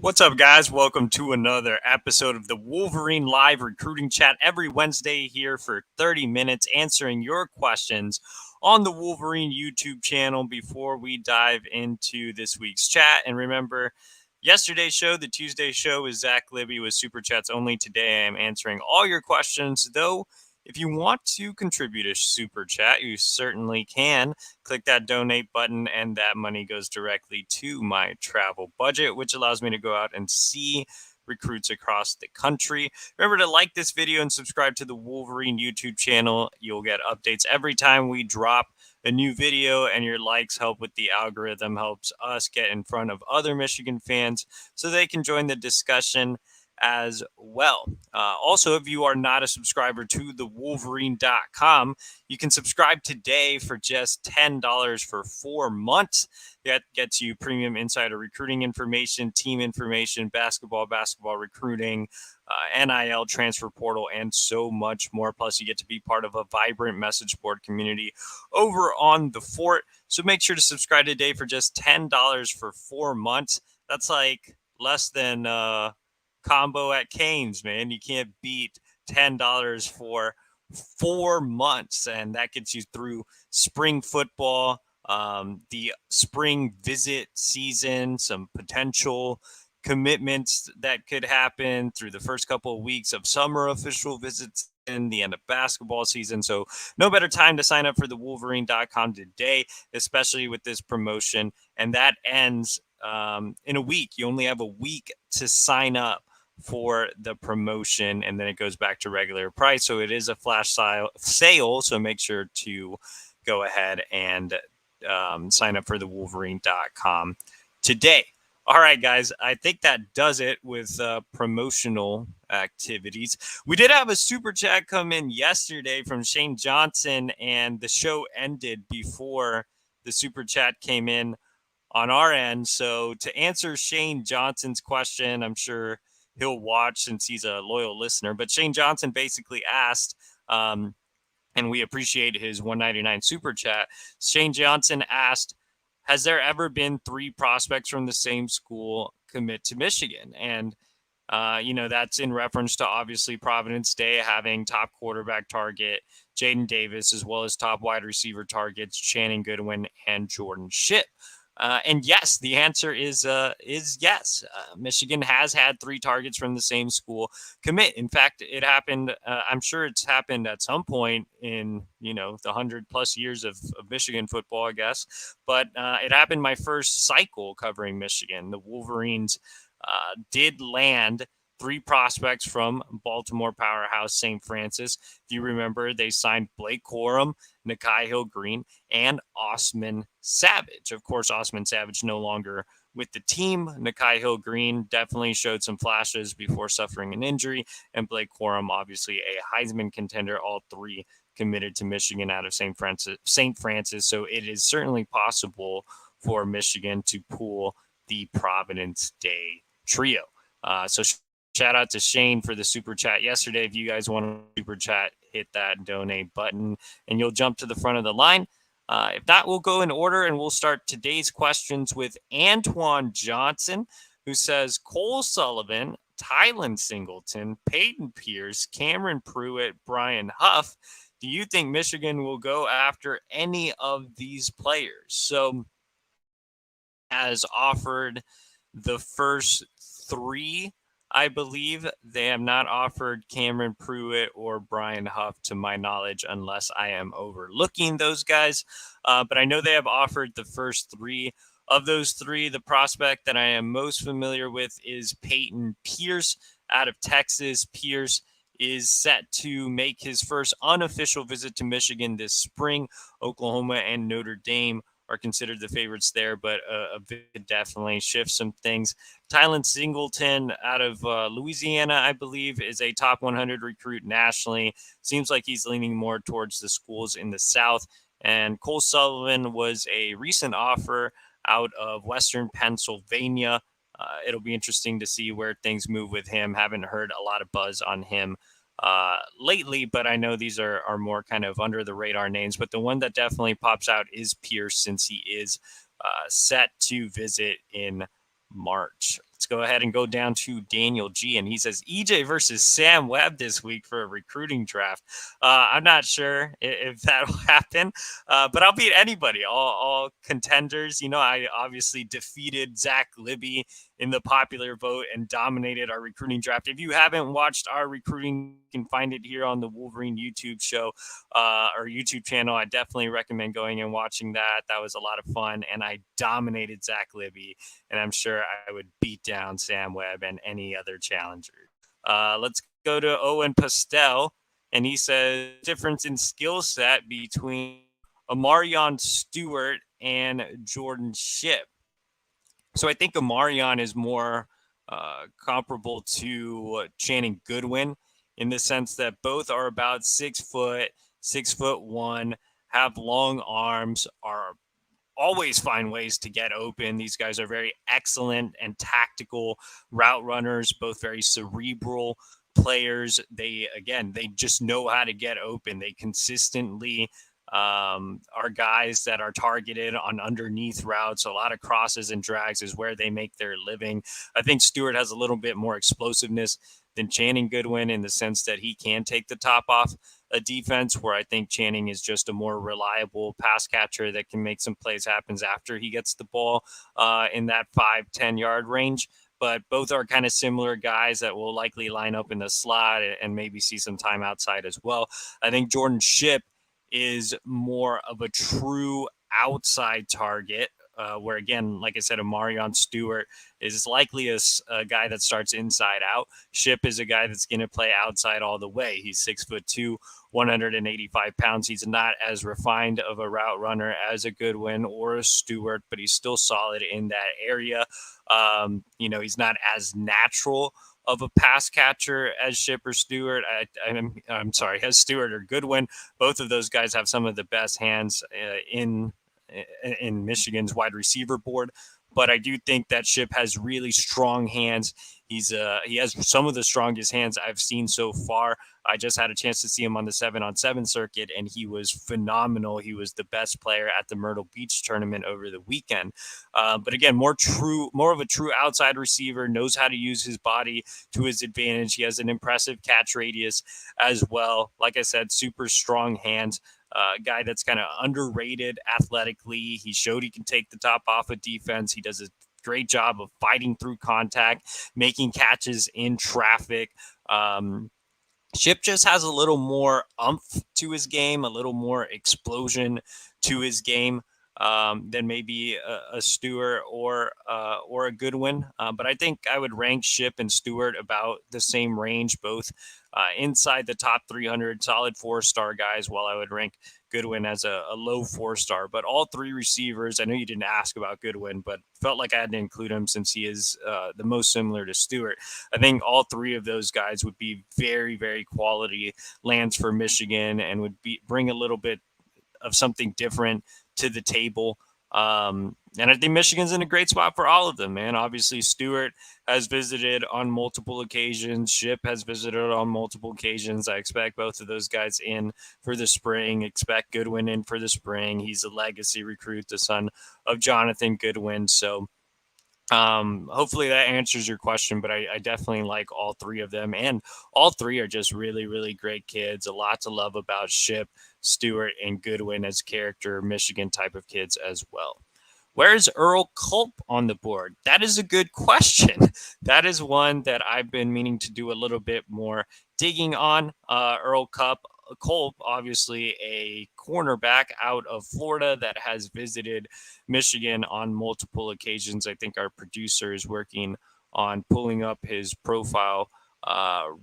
What's up, guys? Welcome to another episode of the Wolverine Live Recruiting Chat every Wednesday here for 30 minutes answering your questions on the Wolverine YouTube channel before we dive into this week's chat. And remember, yesterday's show, the Tuesday show, with Zach Libby was Super Chats only. Today I am answering all your questions, though. If you want to contribute a super chat, you certainly can. Click that donate button, and that money goes directly to my travel budget, which allows me to go out and see recruits across the country. Remember to like this video and subscribe to the Wolverine YouTube channel. You'll get updates every time we drop a new video, and your likes help with the algorithm, helps us get in front of other Michigan fans so they can join the discussion as well. Also, if you are not a subscriber to the Wolverine.com, you can subscribe today for just $10 for 4 months. That gets you premium insider recruiting information, team information, basketball recruiting, NIL transfer portal, and so much more. Plus, you get to be part of a vibrant message board community over on the Fort. So make sure to subscribe today for just $10 for 4 months. That's like less than combo at Cane's, man. You can't beat $10 for 4 months, and that gets you through spring football, the spring visit season, some potential commitments that could happen through the first couple of weeks of summer official visits in the end of basketball season. So no better time to sign up for the Wolverine.com today, especially with this promotion. And that ends in a week. You only have a week to sign up for the promotion, and then it goes back to regular price. So it is a flash sale. So make sure to go ahead and sign up for the Wolverine.com today. All right, guys, I think that does it with promotional activities. We did have a super chat come in yesterday from Shane Johnson, and the show ended before the super chat came in on our end. So to answer Shane Johnson's question, I'm sure he'll watch since he's a loyal listener. But Shane Johnson basically asked, and we appreciate his 199 super chat. Shane Johnson asked, has there ever been 3 prospects from the same school commit to Michigan? And, that's in reference to obviously Providence Day having top quarterback target Jaden Davis, as well as top wide receiver targets Channing Goodwin and Jordan Shipp. And yes, the answer is yes. Michigan has had 3 targets from the same school commit. In fact, it happened. I'm sure it's happened at some point in the 100+ years of Michigan football, I guess. But it happened my first cycle covering Michigan. The Wolverines did land 3 prospects from Baltimore powerhouse St. Francis. If you remember, they signed Blake Corum, Nakai Hill-Green, and Osman Savage. Of course, Osman Savage no longer with the team. Nakai Hill-Green definitely showed some flashes before suffering an injury, and Blake Corum, obviously a Heisman contender. All 3 committed to Michigan out of St. Francis. So it is certainly possible for Michigan to pull the Providence Day trio. So shout out to Shane for the super chat yesterday. If you guys want a super chat, hit that donate button and you'll jump to the front of the line. If not, we'll go in order and we'll start today's questions with Antoine Johnson, who says Cole Sullivan, Tylen Singleton, Peyton Pierce, Cameron Pruitt, Brian Huff. Do you think Michigan will go after any of these players? So has offered the first 3, I believe. They have not offered Cameron Pruitt or Brian Huff, to my knowledge, unless I am overlooking those guys. But I know they have offered the first 3. Of those 3, the prospect that I am most familiar with is Peyton Pierce out of Texas. Pierce is set to make his first unofficial visit to Michigan this spring. Oklahoma and Notre Dame are considered the favorites there, but a visit definitely shifts some things. Tylen Singleton out of Louisiana, I believe, is a top 100 recruit nationally. Seems like he's leaning more towards the schools in the South. And Cole Sullivan was a recent offer out of Western Pennsylvania. It'll be interesting to see where things move with him. Haven't heard a lot of buzz on him lately, but I know these are more kind of under the radar names. But the one that definitely pops out is Pierce, since he is set to visit in March. let's go ahead and go down to Daniel G. And he says EJ versus Sam Webb this week for a recruiting draft. I'm not sure if that'll happen, but I'll beat anybody, all contenders. I obviously defeated Zach Libby in the popular vote and dominated our recruiting draft. If you haven't watched our recruiting, you can find it here on the Wolverine YouTube show or YouTube channel. I definitely recommend going and watching that. That was a lot of fun, and I dominated Zach Libby, and I'm sure I would beat down Sam Webb and any other challenger. Let's go to Owen Pastel, and he says difference in skill set between Amarion Stewart and Jordan Shipp. So I think Amarion is more comparable to Channing Goodwin in the sense that both are about 6 foot, 6'1", have long arms, are always find ways to get open. These guys are very excellent and tactical route runners, both very cerebral players. They just know how to get open. They consistently are guys that are targeted on underneath routes. A lot of crosses and drags is where they make their living. I think Stewart has a little bit more explosiveness than Channing Goodwin in the sense that he can take the top off a defense, where I think Channing is just a more reliable pass catcher that can make some plays happen after he gets the ball in that 5-10 yard range. But both are kind of similar guys that will likely line up in the slot and maybe see some time outside as well. I think Jordan Shipp is more of a true outside target, where, again, like I said, Amarion Stewart is likely a guy that starts inside out. Shipp is a guy that's going to play outside all the way. He's 6'2", 185 pounds. He's not as refined of a route runner as a Goodwin or a Stewart, but he's still solid in that area. He's not as natural of a pass catcher as Shipp or Stewart. I'm sorry, as Stewart or Goodwin. Both of those guys have some of the best hands in Michigan's wide receiver board. But I do think that Shipp has really strong hands. He has some of the strongest hands I've seen so far. I just had a chance to see him on the 7-on-7 circuit, and he was phenomenal. He was the best player at the Myrtle Beach tournament over the weekend. But again, more of a true outside receiver, knows how to use his body to his advantage. He has an impressive catch radius as well. Like I said, super strong hands. Guy that's kind of underrated athletically. He showed he can take the top off of defense. He does a great job of fighting through contact, making catches in traffic. Shipp just has a little more oomph to his game, a little more explosion to his game than maybe a Stewart or a Goodwin. But I think I would rank Shipp and Stewart about the same range, both inside the top 300, solid 4-star guys, while I would rank Goodwin as a low 4-star. But all three receivers, I know you didn't ask about Goodwin, but felt like I had to include him since he is the most similar to Stewart. I think all three of those guys would be very, very quality lands for Michigan and would bring a little bit of something different to the table. And I think Michigan's in a great spot for all of them, man. Obviously, Stewart has visited on multiple occasions. Shipp has visited on multiple occasions. I expect both of those guys in for the spring. Expect Goodwin in for the spring. He's a legacy recruit, the son of Jonathan Goodwin. So hopefully that answers your question, but I definitely like all three of them. And all three are just really, really great kids. A lot to love about Shipp, Stewart, and Goodwin as character Michigan type of kids as well. Where's Earl Culp on the board? That is a good question. That is one that I've been meaning to do a little bit more digging on. Earl Culp, obviously a cornerback out of Florida that has visited Michigan on multiple occasions. I think our producer is working on pulling up his profile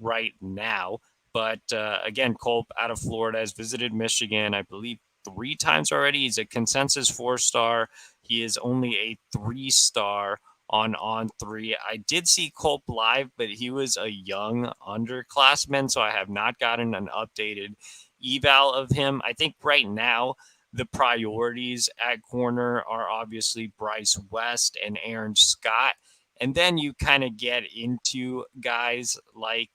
right now. But again, Culp out of Florida has visited Michigan, I believe, 3 times already. He's a consensus 4-star. He is only a 3-star on On3. I did see Culp live, but he was a young underclassman, so I have not gotten an updated eval of him. I think right now the priorities at corner are obviously Bryce West and Aaron Scott. And then you kind of get into guys like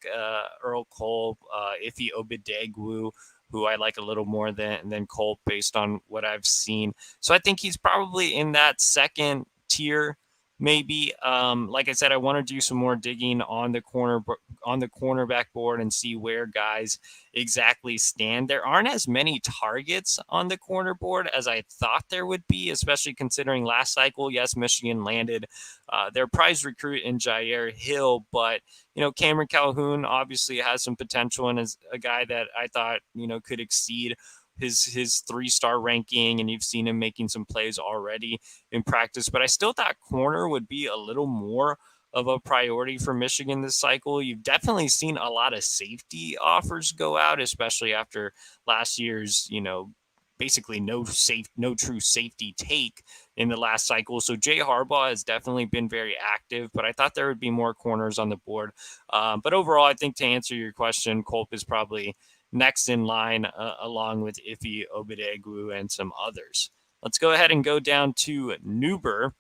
Earl Culp, Ife Obadegwu, who I like a little more than Culp based on what I've seen. So I think he's probably in that second tier maybe. Like I said, I want to do some more digging on the cornerback board and see where guys exactly stand. There aren't as many targets on the corner board as I thought there would be, especially considering last cycle. Yes, Michigan landed their prize recruit in Jair Hill, but Cameron Calhoun obviously has some potential and is a guy that I thought could exceed his 3-star ranking, and you've seen him making some plays already in practice. But I still thought corner would be a little more of a priority for Michigan this cycle. You've definitely seen a lot of safety offers go out, especially after last year's, basically no true safety take in the last cycle. So Jay Harbaugh has definitely been very active, but I thought there would be more corners on the board. But overall, I think to answer your question, Culp is probably next in line, along with Ife Obadegwu and some others. Let's go ahead and go down to Nuber.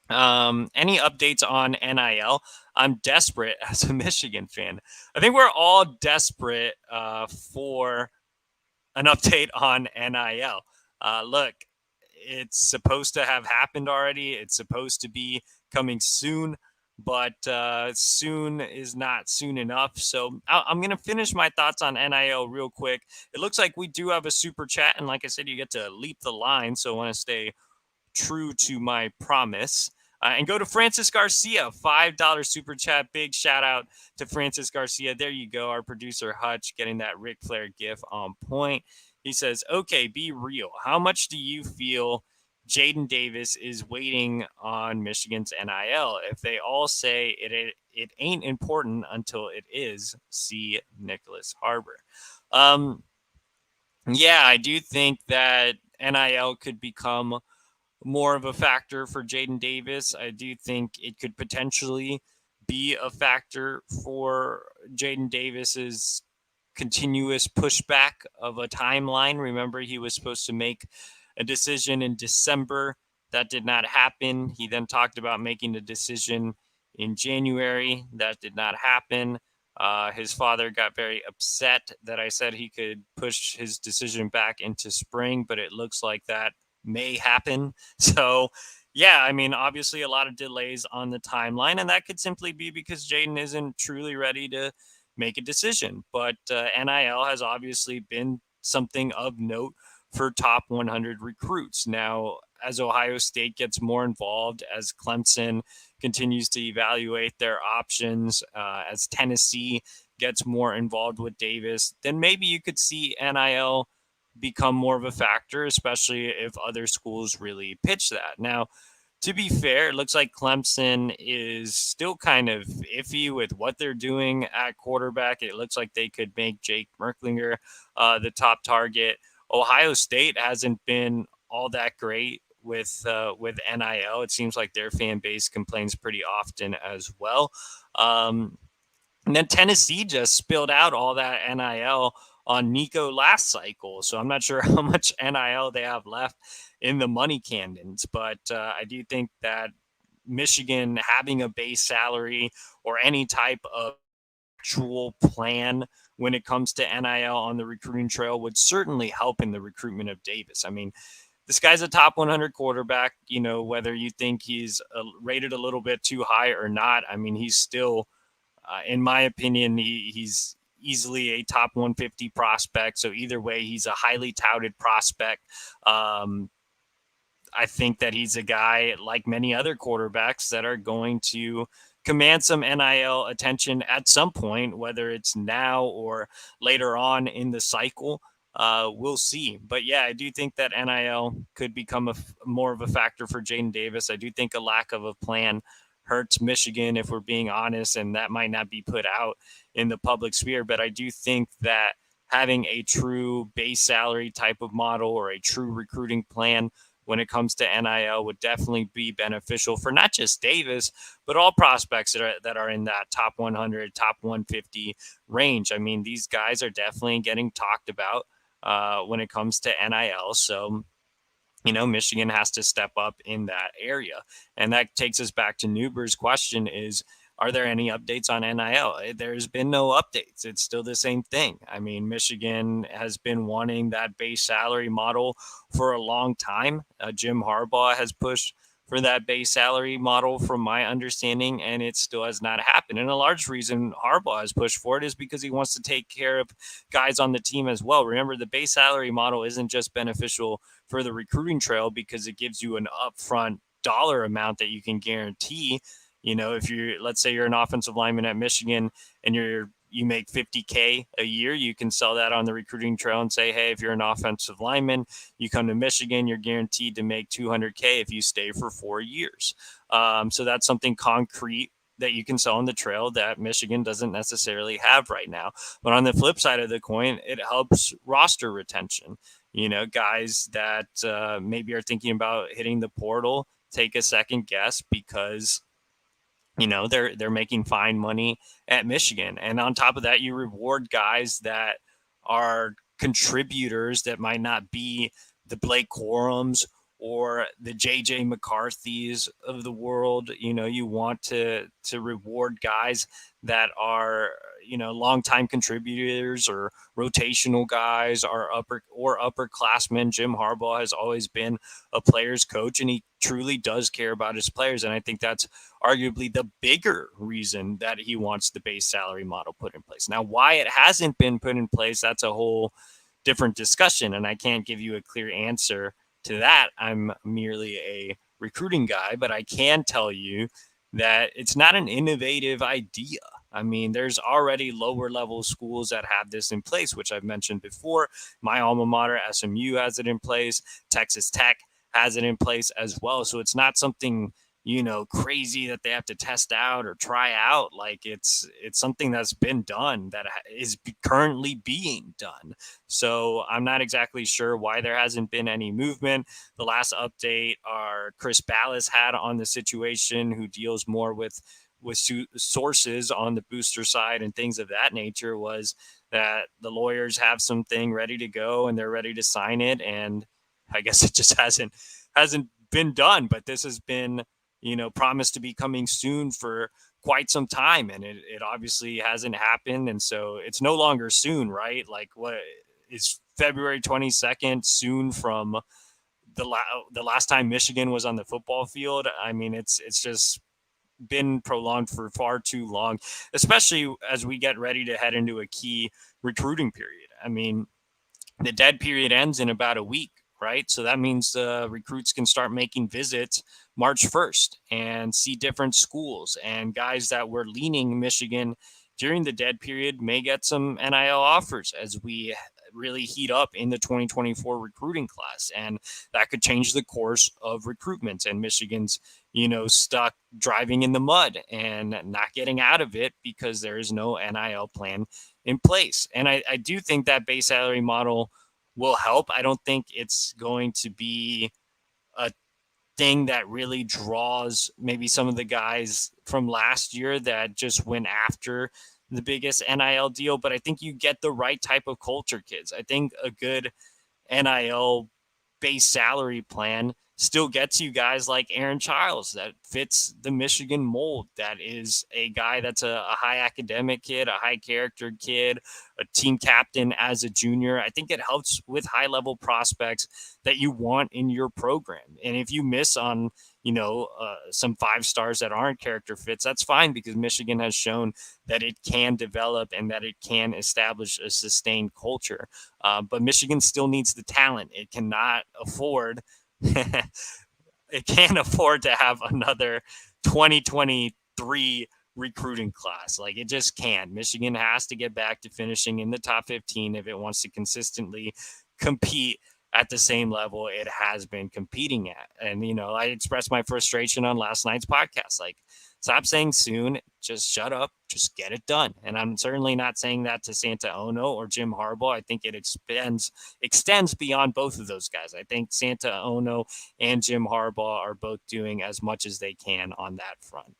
Any updates on NIL? I'm desperate as a Michigan fan. I think we're all desperate for an update on NIL. Look, it's supposed to have happened already. It's supposed to be coming soon, but soon is not soon enough. So I'm going to finish my thoughts on NIL real quick. It looks like we do have a super chat. And like I said, you get to leap the line. So I want to stay true to my promise. And go to Francis Garcia, $5 super chat. Big shout out to Francis Garcia. There you go. Our producer Hutch getting that Ric Flair gif on point. He says, okay, be real. How much do you feel Jaden Davis is waiting on Michigan's NIL? If they all say it ain't important until it is, see Nicholas Harbor. Yeah, I do think that NIL could become more of a factor for Jaden Davis. I do think it could potentially be a factor for Jaden Davis's continuous pushback of a timeline. Remember, he was supposed to make a decision in December. That did not happen. He then talked about making a decision in January. That did not happen. His father got very upset that I said he could push his decision back into spring, but it looks like that may happen. So, yeah, I mean, obviously a lot of delays on the timeline, and that could simply be because Jaden isn't truly ready to make a decision. But NIL has obviously been something of note for top 100 recruits. Now, as Ohio State gets more involved, as Clemson continues to evaluate their options, as Tennessee gets more involved with Davis, then maybe you could see NIL become more of a factor, especially if other schools really pitch that. Now, to be fair, it looks like Clemson is still kind of iffy with what they're doing at quarterback. It looks like they could make Jake Merklinger the top target. Ohio State hasn't been all that great with NIL. It seems like their fan base complains pretty often as well. And then Tennessee just spilled out all that NIL on Nico last cycle. So I'm not sure how much NIL they have left in the money cannons, but I do think that Michigan having a base salary or any type of actual plan when it comes to NIL on the recruiting trail would certainly help in the recruitment of Davis. I mean, this guy's a top 100 quarterback, whether you think he's rated a little bit too high or not. I mean, he's still, in my opinion, he's easily a top 150 prospect. So either way, he's a highly touted prospect. I think that he's a guy like many other quarterbacks that are going to command some NIL attention at some point, whether it's now or later on in the cycle. We'll see. But yeah, I do think that NIL could become more of a factor for Jaden Davis. I do think a lack of a plan hurts Michigan, if we're being honest, and that might not be put out in the public sphere. But I do think that having a true base salary type of model or a true recruiting plan when it comes to NIL would definitely be beneficial for not just Davis, but all prospects that are in that top 100, top 150 range. I mean, these guys are definitely getting talked about when it comes to NIL. So, Michigan has to step up in that area. And that takes us back to Nuber's question is, are there any updates on NIL? There's been no updates. It's still the same thing. I mean, Michigan has been wanting that base salary model for a long time. Jim Harbaugh has pushed for that base salary model from my understanding, and it still has not happened. And a large reason Harbaugh has pushed for it is because he wants to take care of guys on the team as well. Remember, the base salary model isn't just beneficial for the recruiting trail because it gives you an upfront dollar amount that you can guarantee. If you're, let's say you're an offensive lineman at Michigan and you make 50K a year, you can sell that on the recruiting trail and say, hey, if you're an offensive lineman, you come to Michigan, you're guaranteed to make 200K if you stay for 4 years. So that's something concrete that you can sell on the trail that Michigan doesn't necessarily have right now. But on the flip side of the coin, it helps roster retention. Guys that maybe are thinking about hitting the portal take a second guess because they're making fine money at Michigan. And on top of that, you reward guys that are contributors that might not be the Blake Corums or the JJ McCarthy's of the world. You want to reward guys that are longtime contributors or rotational guys or upperclassmen. Jim Harbaugh has always been a player's coach, and he truly does care about his players. And I think that's arguably the bigger reason that he wants the base salary model put in place. Now, why it hasn't been put in place, that's a whole different discussion, and I can't give you a clear answer to that. I'm merely a recruiting guy, but I can tell you that it's not an innovative idea. I mean, there's already lower level schools that have this in place, which I've mentioned before. My alma mater, SMU, has it in place. Texas Tech has it in place as well. So it's not something crazy that they have to test out or try out. Like it's something that's been done, that is currently being done. So I'm not exactly sure why there hasn't been any movement. The last update Chris Ballas had on the situation, who deals more with sources on the booster side and things of that nature, was that the lawyers have something ready to go and they're ready to sign it. And I guess it just hasn't been done, but this has been promised to be coming soon for quite some time, and it obviously hasn't happened. And so it's no longer soon, right? Like, what is February 22nd soon from the last time Michigan was on the football field? I mean, it's just been prolonged for far too long, especially as we get ready to head into a key recruiting period. I mean, the dead period ends in about a week, right? So that means recruits can start making visits March 1st and see different schools, and guys that were leaning Michigan during the dead period may get some NIL offers as we really heat up in the 2024 recruiting class. And that could change the course of recruitment, and Michigan's, stuck driving in the mud and not getting out of it because there is no NIL plan in place. And I do think that base salary model will help. I don't think it's going to be a thing that really draws maybe some of the guys from last year that just went after the biggest NIL deal, but I think you get the right type of culture kids. I think a good NIL base salary plan still gets you guys like Aaron Childs that fits the Michigan mold. That is a guy that's a high academic kid, a high character kid, a team captain as a junior. I think it helps with high level prospects that you want in your program. And if you miss on, some 5 stars that aren't character fits, that's fine, because Michigan has shown that it can develop and that it can establish a sustained culture. But Michigan still needs the talent. It cannot afford it can't afford to have another 2023 recruiting class. Like, it just can't. Michigan has to get back to finishing in the top 15 if it wants to consistently compete at the same level it has been competing at. And, I expressed my frustration on last night's podcast. Like, stop saying soon, just shut up, just get it done. And I'm certainly not saying that to Santa Ono or Jim Harbaugh. I think it extends beyond both of those guys. I think Santa Ono and Jim Harbaugh are both doing as much as they can on that front.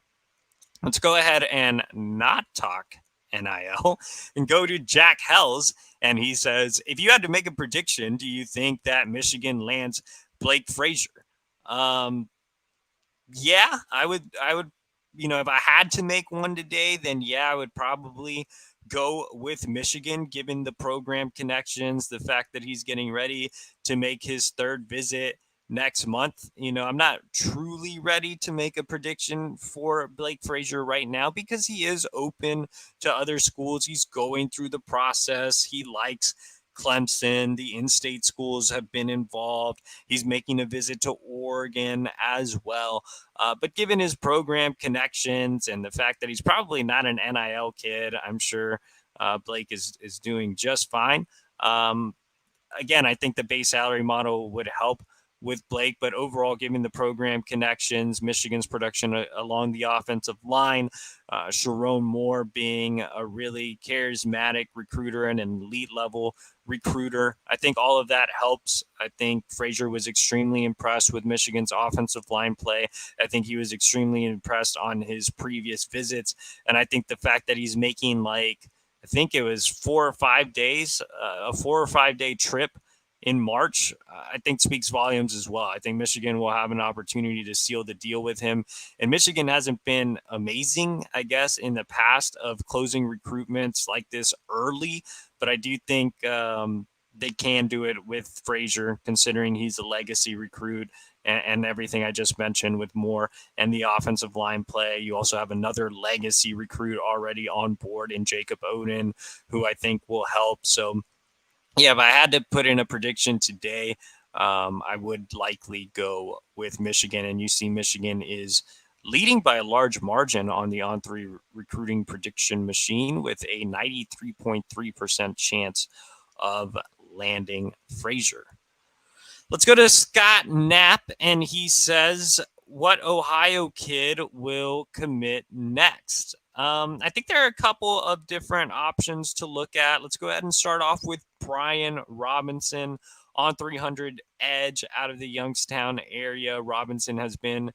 Let's go ahead and not talk NIL and go to Jack Hells. And he says, if you had to make a prediction, do you think that Michigan lands Blake Frazier? Yeah, I would, if I had to make one today, then yeah, I would probably go with Michigan, given the program connections, the fact that he's getting ready to make his third visit next month. I'm not truly ready to make a prediction for Blake Frazier right now because he is open to other schools. He's going through the process. He likes Clemson. The in-state schools have been involved. He's making a visit to Oregon as well. But given his program connections and the fact that he's probably not an NIL kid, I'm sure Blake is doing just fine. Again, I think the base salary model would help with Blake, but overall, given the program connections, Michigan's production along the offensive line, Sharon Moore being a really charismatic recruiter and an elite level recruiter, I think all of that helps. I think Frazier was extremely impressed with Michigan's offensive line play. I think he was extremely impressed on his previous visits. And I think the fact that he's making I think it was 4 or 5 days, a 4 or 5 day trip in March, I think speaks volumes as well. I think Michigan will have an opportunity to seal the deal with him. And Michigan hasn't been amazing, I guess, in the past of closing recruitments like this early, but I do think they can do it with Frazier, considering he's a legacy recruit and everything I just mentioned with Moore and the offensive line play. You also have another legacy recruit already on board in Jacob Oden, who I think will help. So, yeah, if I had to put in a prediction today, I would likely go with Michigan. And you see Michigan is leading by a large margin on the On3 recruiting prediction machine with a 93.3% chance of landing Frazier. Let's go to Scott Knapp, and he says, what Ohio kid will commit next? I think there are a couple of different options to look at. Let's go ahead and start off with Brian Robinson on 300 Edge out of the Youngstown area. Robinson has been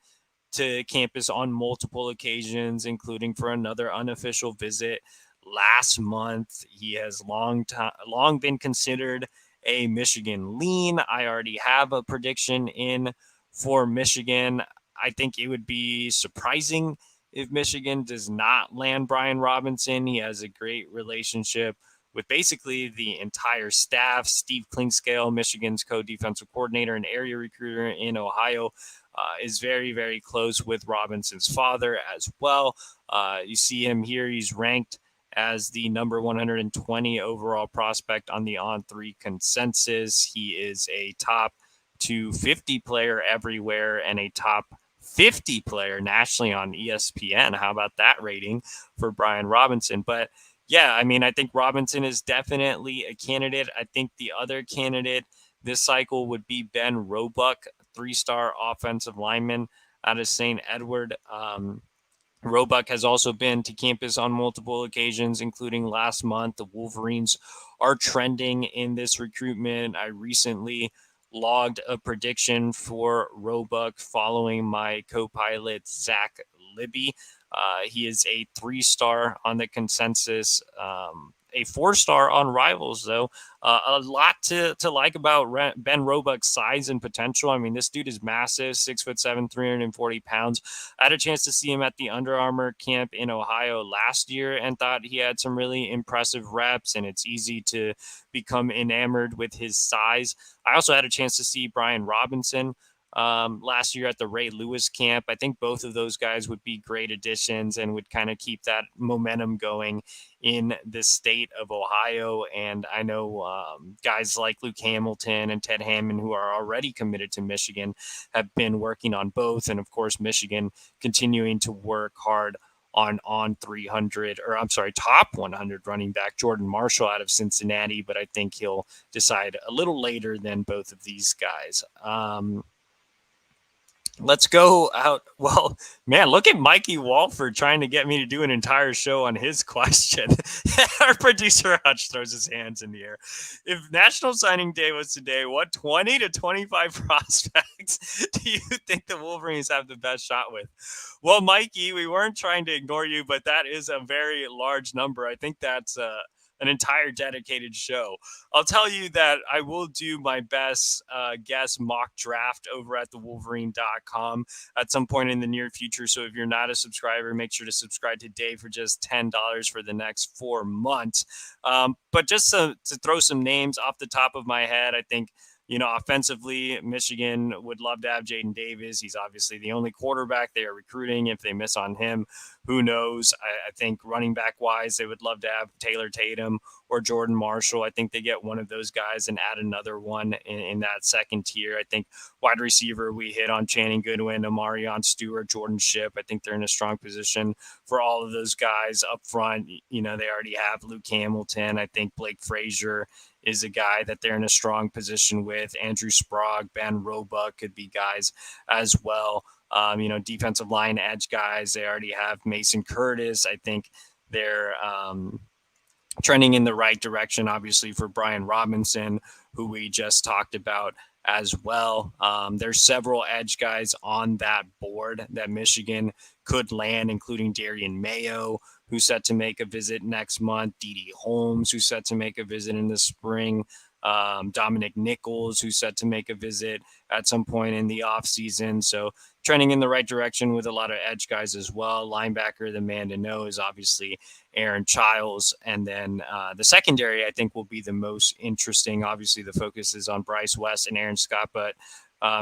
to campus on multiple occasions, including for another unofficial visit last month. He has long been considered a Michigan lean. I already have a prediction in for Michigan. I think it would be surprising if Michigan does not land Brian Robinson. He has a great relationship with basically the entire staff. Steve Klingscale, Michigan's co-defensive coordinator and area recruiter in Ohio, is very, very close with Robinson's father as well. You see him here. He's ranked as the number 120 overall prospect on the On3 consensus. He is a top 250 player everywhere and a top 50 player nationally on ESPN. How about that rating for Brian Robinson? But yeah, I mean, I think Robinson is definitely a candidate. I think the other candidate this cycle would be Ben Roebuck, 3-star offensive lineman out of St. Edward. Roebuck has also been to campus on multiple occasions, including last month. The Wolverines are trending in this recruitment. I recently logged a prediction for Roebuck following my co-pilot, Zach Libby. He is a 3-star on the consensus, a 4-star on Rivals, though. A lot to like about Ben Roebuck's size and potential. I mean, this dude is massive, 6'7", 340 pounds. I had a chance to see him at the Under Armour camp in Ohio last year and thought he had some really impressive reps, and it's easy to become enamored with his size. I also had a chance to see Brian Robinson last year at the Ray Lewis camp. I think both of those guys would be great additions and would kind of keep that momentum going in the state of Ohio. And I know guys like Luke Hamilton and Ted Hammond, who are already committed to Michigan, have been working on both. And of course, Michigan continuing to work hard on 300, or I'm sorry, top 100 running back Jordan Marshall out of Cincinnati, but I think he'll decide a little later than both of these guys. Let's go out. Well, man, look at Mikey Walford trying to get me to do an entire show on his question. Our producer Hutch throws his hands in the air. If National Signing Day was today, what 20 to 25 prospects do you think the Wolverines have the best shot with? Well, Mikey, we weren't trying to ignore you, but that is a very large number. I think that's an entire dedicated show. I'll tell you that I will do my best guess mock draft over at thewolverine.com at some point in the near future. So if you're not a subscriber, make sure to subscribe today for just $10 for the next 4 months. But just to throw some names off the top of my head, I think offensively, Michigan would love to have Jaden Davis. He's obviously the only quarterback they are recruiting. If they miss on him, who knows? I think running back wise, they would love to have Taylor Tatum or Jordan Marshall. I think they get one of those guys and add another one in that second tier. I think wide receiver, we hit on Channing Goodwin, Amarion Stewart, Jordan Shipp. I think they're in a strong position for all of those guys up front. They already have Luke Hamilton. I think Blake Frazier is a guy that they're in a strong position with. Andrew Sprague, Ben Roebuck could be guys as well. Defensive line edge guys, they already have Mason Curtis. I think they're trending in the right direction, obviously, for Brian Robinson, who we just talked about as well. There's several edge guys on that board that Michigan could land, including Darian Mayo, who's set to make a visit next month, D.D. Holmes, who's set to make a visit in the spring, Dominic Nichols, who's set to make a visit at some point in the offseason. So trending in the right direction with a lot of edge guys as well. Linebacker, the man to know is obviously Aaron Childs. And then the secondary, I think, will be the most interesting. Obviously, the focus is on Bryce West and Aaron Scott, but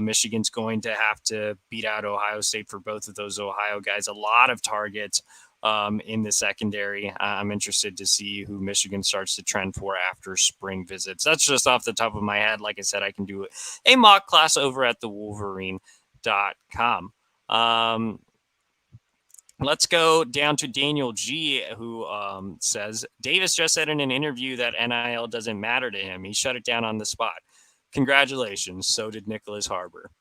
Michigan's going to have to beat out Ohio State for both of those Ohio guys. A lot of targets in the secondary. I'm interested to see who Michigan starts to trend for after spring visits. That's just off the top of my head. Like I said, I can do a mock class over at the Wolverine.com. Let's go down to Daniel G, who says, Davis just said in an interview that NIL doesn't matter to him. He shut it down on the spot. Congratulations. So did Nicholas Harbor.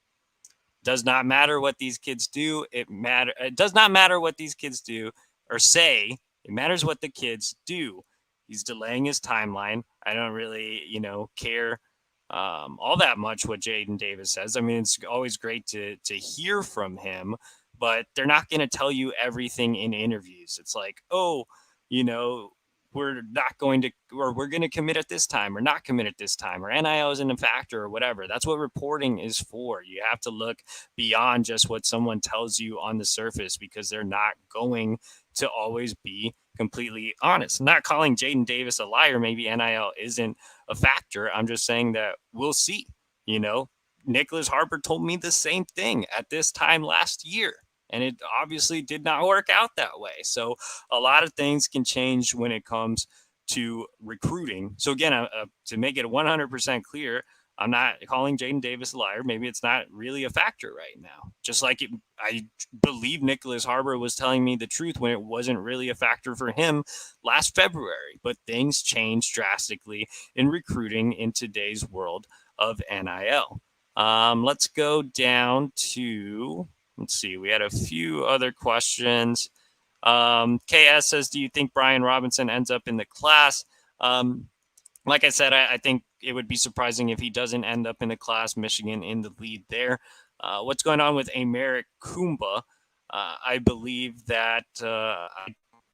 Does not matter what these kids do. It does not matter what these kids do or say. It matters what the kids do. He's delaying his timeline. I don't really, care all that much what Jaden Davis says. I mean, it's always great to hear from him, but they're not going to tell you everything in interviews. It's like, we're not going to, or we're going to commit at this time or not commit at this time, or NIL isn't a factor or whatever. That's what reporting is for. You have to look beyond just what someone tells you on the surface, because they're not going to always be completely honest. I'm not calling Jaden Davis a liar. Maybe NIL isn't a factor. I'm just saying that we'll see. Nicholas Harbor told me the same thing at this time last year, and it obviously did not work out that way. So a lot of things can change when it comes to recruiting. So again, to make it 100% clear, I'm not calling Jaden Davis a liar. Maybe it's not really a factor right now. Just like I believe Nicholas Harbor was telling me the truth when it wasn't really a factor for him last February. But things change drastically in recruiting in today's world of NIL. Let's go down to, let's see, we had a few other questions. KS says, do you think Brian Robinson ends up in the class? Like I said, I think it would be surprising if he doesn't end up in the class. Michigan in the lead there. What's going on with Americ Kumba? I believe that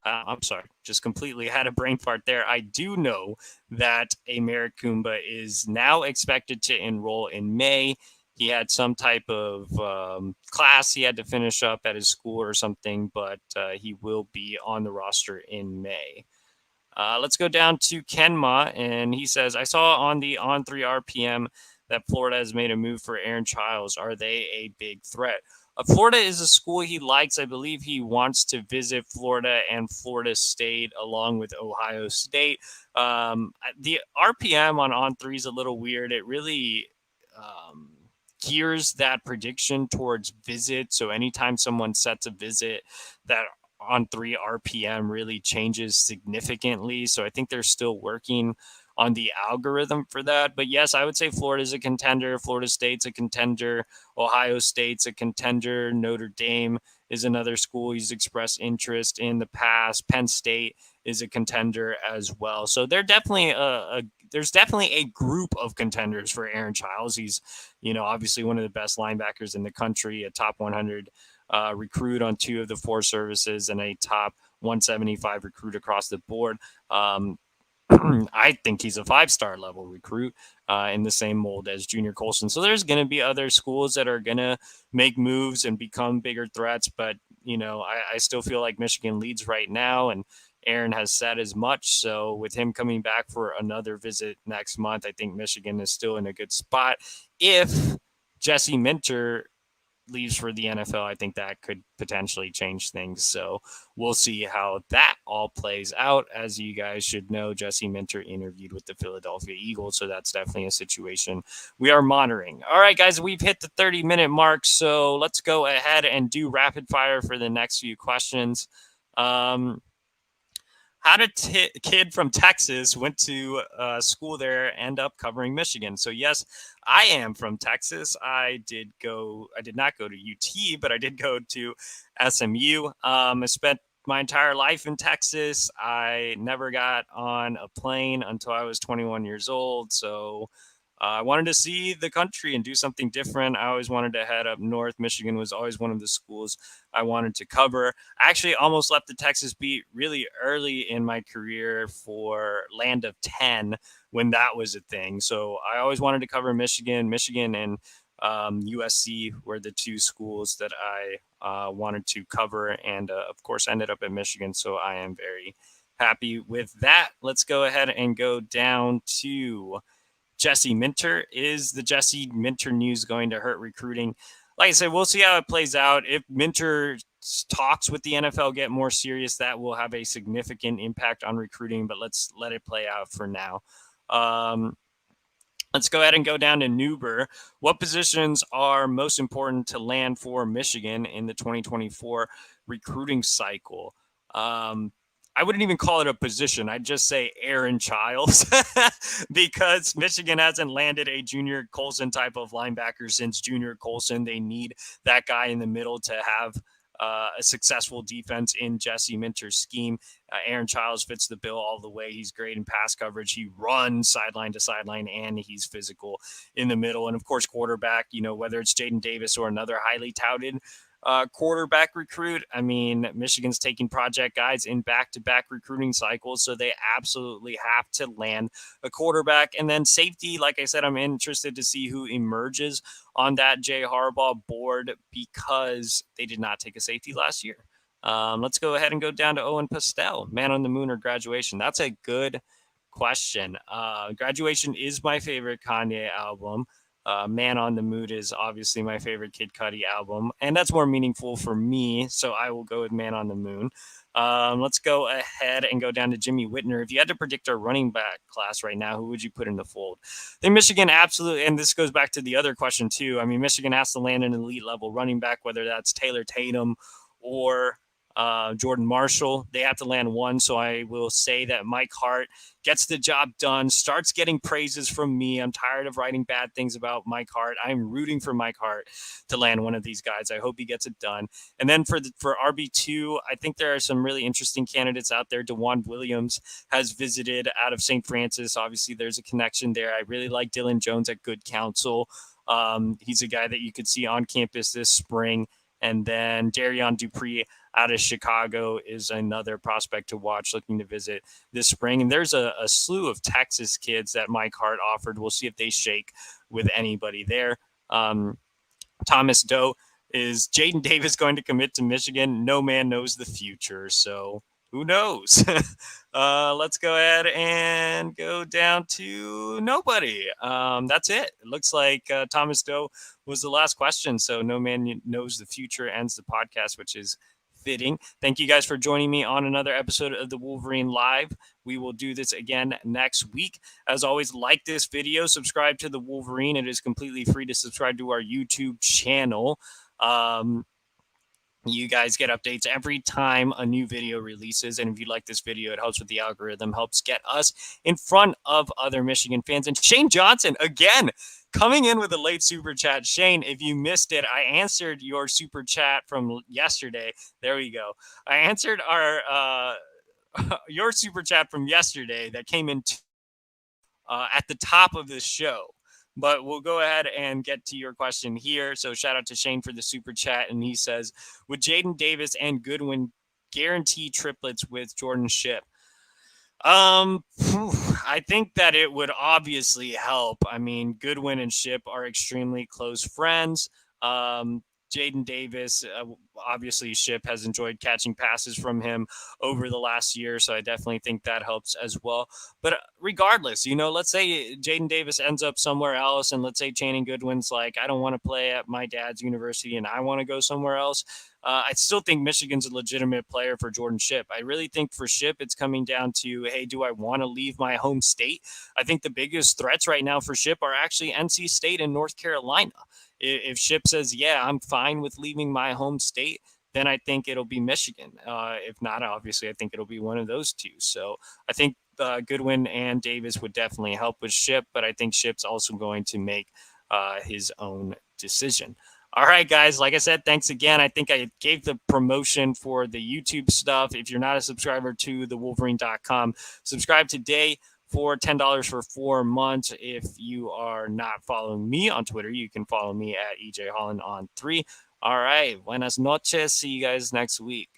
I'm sorry, just completely had a brain fart there. I do know that Americ Kumba is now expected to enroll in May. He had some type of class he had to finish up at his school or something, but he will be on the roster in May. Let's go down to Kenma, and he says, I saw on the On3 RPM that Florida has made a move for Aaron Childs. Are they a big threat? Florida is a school he likes. I believe he wants to visit Florida and Florida State along with Ohio State. The RPM on On3 is a little weird. It really gears that prediction towards visit. So anytime someone sets a visit, that On3 RPM really changes significantly. So I think they're still working on the algorithm for that. But yes, I would say Florida's a contender. Florida State's a contender. Ohio State's a contender. Notre Dame is another school he's expressed interest in the past. Penn State is a contender as well. So they're definitely there's definitely a group of contenders for Aaron Childs. He's, obviously one of the best linebackers in the country, a top 100 recruit on 2 of the 4 services, and a top 175 recruit across the board. I think he's a 5-star level recruit in the same mold as Junior Colson. So there's going to be other schools that are going to make moves and become bigger threats. But, I still feel like Michigan leads right now. And, Aaron has said as much. So with him coming back for another visit next month, I think Michigan is still in a good spot. If Jesse Minter leaves for the NFL, I think that could potentially change things. So we'll see how that all plays out. As you guys should know, Jesse Minter interviewed with the Philadelphia Eagles, so that's definitely a situation we are monitoring. All right, guys, we've hit the 30-minute mark, so let's go ahead and do rapid fire for the next few questions. How did kid from Texas went to school there end up covering Michigan? So yes, I am from Texas. I did not go to UT, but I did go to SMU. I spent my entire life in Texas. I never got on a plane until I was 21 years old. So I wanted to see the country and do something different. I always wanted to head up north. Michigan was always one of the schools I wanted to cover. I actually almost left the Texas beat really early in my career for Land of 10 when that was a thing. So I always wanted to cover Michigan. Michigan and USC were the two schools that I wanted to cover, and of course ended up at Michigan. So I am very happy with that. Let's go ahead and go down to Jesse Minter. Is the Jesse Minter news going to hurt recruiting? Like I said, we'll see how it plays out. If Minter's talks with the NFL get more serious, that will have a significant impact on recruiting, but let's let it play out for now. Let's go ahead and go down to Newber. What positions are most important to land for Michigan in the 2024 recruiting cycle? I wouldn't even call it a position. I'd just say Aaron Childs because Michigan hasn't landed a Junior Colson type of linebacker since Junior Colson. They need that guy in the middle to have a successful defense in Jesse Minter's scheme. Aaron Childs fits the bill all the way. He's great in pass coverage. He runs sideline to sideline, and he's physical in the middle. And, of course, quarterback, whether it's Jaden Davis or another highly touted quarterback recruit. I mean, Michigan's taking project guys in back-to-back recruiting cycles, so they absolutely have to land a quarterback. And then safety, like I said, I'm interested to see who emerges on that Jay Harbaugh board because they did not take a safety last year. Let's go ahead and go down to Owen Pastel, Man on the Moon or Graduation. That's a good question. Graduation is my favorite Kanye album. Man on the Moon is obviously my favorite Kid Cudi album, and that's more meaningful for me, so I will go with Man on the Moon. Let's go ahead and go down to Jimmy Whitner. If you had to predict our running back class right now, who would you put in the fold? I think Michigan absolutely, and this goes back to the other question too. I mean, Michigan has to land an elite level running back, whether that's Taylor Tatum or Jordan Marshall. They have to land one, so I will say that Mike Hart gets the job done, starts getting praises from me. I'm tired of writing bad things about Mike Hart. I'm rooting for Mike Hart to land one of these guys. I hope he gets it done. And then for RB2, I think there are some really interesting candidates out there. DeJuan Williams has visited out of St. Francis. Obviously, there's a connection there. I really like Dylan Jones at Good Counsel. He's a guy that you could see on campus this spring. And then Darion Dupree out of Chicago is another prospect to watch, looking to visit this spring. And there's a slew of Texas kids that Mike Hart offered. We'll see if they shake with anybody there. Thomas Doe, is Jaden Davis going to commit to Michigan? No man knows the future, so who knows? Let's go ahead and go down to nobody. That's it. It looks like Thomas Doe was the last question, so no man knows the future ends the podcast, which is fitting. Thank you guys for joining me on another episode of the Wolverine Live. We will do this again next week. As always, like this video, subscribe to the Wolverine. It is completely free to subscribe to our YouTube channel. You guys get updates every time a new video releases. And if you like this video, it helps with the algorithm, helps get us in front of other Michigan fans. And Shane Johnson, again, coming in with a late super chat. Shane, if you missed it, I answered your super chat from yesterday. There we go. I answered our your super chat from yesterday that came in at the top of this show. But we'll go ahead and get to your question here. So shout out to Shane for the super chat. And he says, would Jaden Davis and Goodwin guarantee triplets with Jordan Shipp? I think that it would obviously help. I mean, Goodwin and Shipp are extremely close friends. Jaden Davis, obviously Ship has enjoyed catching passes from him over the last year, so I definitely think that helps as well. But regardless, let's say Jaden Davis ends up somewhere else, and let's say Channing Goodwin's like, I don't want to play at my dad's university and I want to go somewhere else. I still think Michigan's a legitimate player for Jordan Ship. I really think for Ship, it's coming down to, hey, do I want to leave my home state? I think the biggest threats right now for Ship are actually NC State and North Carolina. If Ship says, yeah, I'm fine with leaving my home state, then I think it'll be Michigan. If not, obviously, I think it'll be one of those two. So I think Goodwin and Davis would definitely help with Ship, but I think Ship's also going to make his own decision. All right, guys. Like I said, thanks again. I think I gave the promotion for the YouTube stuff. If you're not a subscriber to the Wolverine.com, subscribe today for $10 for 4 months. If you are not following me on Twitter, you can follow me at EJ Holland on 3. All right. Buenas noches. See you guys next week.